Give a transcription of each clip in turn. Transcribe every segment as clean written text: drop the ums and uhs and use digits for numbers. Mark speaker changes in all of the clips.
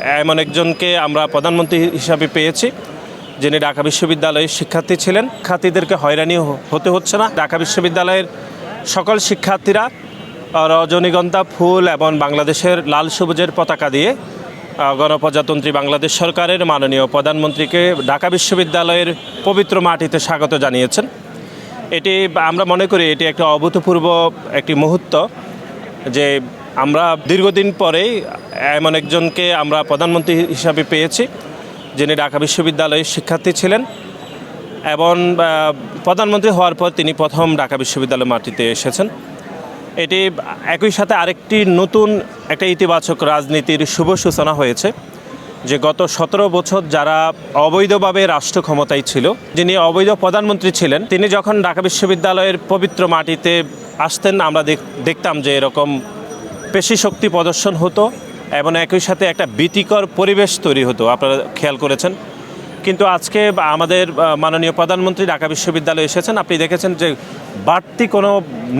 Speaker 1: এমন একজনকে আমরা প্রধানমন্ত্রী হিসাবে পেয়েছি, যিনি ঢাকা বিশ্ববিদ্যালয়ের শিক্ষার্থী ছিলেন। শিক্ষার্থীদেরকে হয়রানি হতে হচ্ছে না। ঢাকা বিশ্ববিদ্যালয়ের সকল শিক্ষার্থীরা রজনীগন্ধা ফুল এবং বাংলাদেশের লাল সবুজের পতাকা দিয়ে গণপ্রজাতন্ত্রী বাংলাদেশ সরকারের মাননীয় প্রধানমন্ত্রীকে ঢাকা বিশ্ববিদ্যালয়ের পবিত্র মাটিতে স্বাগত জানিয়েছেন। এটি আমরা মনে করি এটি একটা অভূতপূর্ব একটি মুহূর্ত, যে আমরা দীর্ঘদিন পরেই এমন একজনকে আমরা প্রধানমন্ত্রী হিসাবে পেয়েছি, যিনি ঢাকা বিশ্ববিদ্যালয়ের শিক্ষার্থী ছিলেন এবং প্রধানমন্ত্রী হওয়ার পর তিনি প্রথম ঢাকা বিশ্ববিদ্যালয় মাটিতে এসেছেন। এটি একই সাথে আরেকটি নতুন একটা ইতিবাচক রাজনীতির শুভ সূচনা হয়েছে, যে গত 17 বছর যারা অবৈধভাবে রাষ্ট্র ক্ষমতায় ছিল, যিনি অবৈধ প্রধানমন্ত্রী ছিলেন, তিনি যখন ঢাকা বিশ্ববিদ্যালয়ের পবিত্র মাটিতে আসতেন আমরা দেখতাম যে এরকম পেশি শক্তি প্রদর্শন হতো এবং একই সাথে একটা ভীতিকর পরিবেশ তৈরি হতো, আপনারা খেয়াল করেছেন। কিন্তু আজকে আমাদের মাননীয় প্রধানমন্ত্রী ঢাকা বিশ্ববিদ্যালয়ে এসেছেন, আপনি দেখেছেন যে বাড়তি কোনো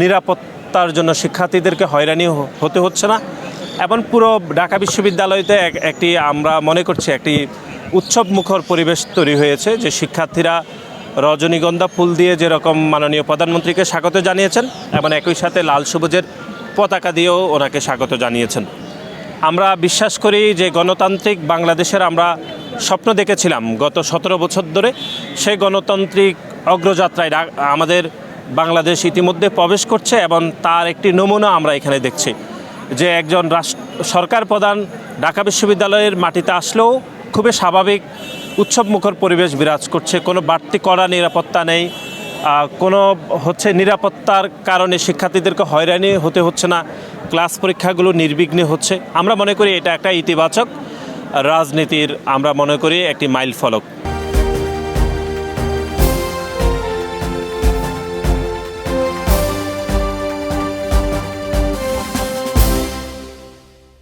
Speaker 1: নিরাপত্তার জন্য শিক্ষার্থীদেরকে হয়রানি হতে হচ্ছে না এবং পুরো ঢাকা বিশ্ববিদ্যালয়তে একটি আমরা মনে করছি একটি উৎসবমুখর পরিবেশ তৈরি হয়েছে, যে শিক্ষার্থীরা রজনীগন্ধা ফুল দিয়ে যেরকম মাননীয় প্রধানমন্ত্রীকে স্বাগত জানিয়েছেন এবং একই সাথে লাল সবুজের পতাকা দিয়েও ওনাকে স্বাগত জানিয়েছেন। আমরা বিশ্বাস করি যে গণতান্ত্রিক বাংলাদেশের আমরা স্বপ্ন দেখেছিলাম গত 17 বছর ধরে, সেই গণতান্ত্রিক অগ্রযাত্রায় আমাদের বাংলাদেশ ইতিমধ্যে প্রবেশ করছে এবং তার একটি নমুনা আমরা এখানে দেখছি, যে একজন সরকার প্রধান ঢাকা বিশ্ববিদ্যালয়ের মাটিতে আসলেও খুবই স্বাভাবিক উৎসবমুখর পরিবেশ বিরাজ করছে। কোনো বাড়তি কড়া নিরাপত্তা নেই, কোনো নিরাপত্তার কারণে শিক্ষার্থীদেরকে হয়রানি হতে হচ্ছে না, ক্লাস পরীক্ষাগুলো নির্বিঘ্নে হচ্ছে। আমরা মনে করি এটা একটা ইতিবাচক রাজনীতির আমরা মনে করি একটি মাইল ফলক।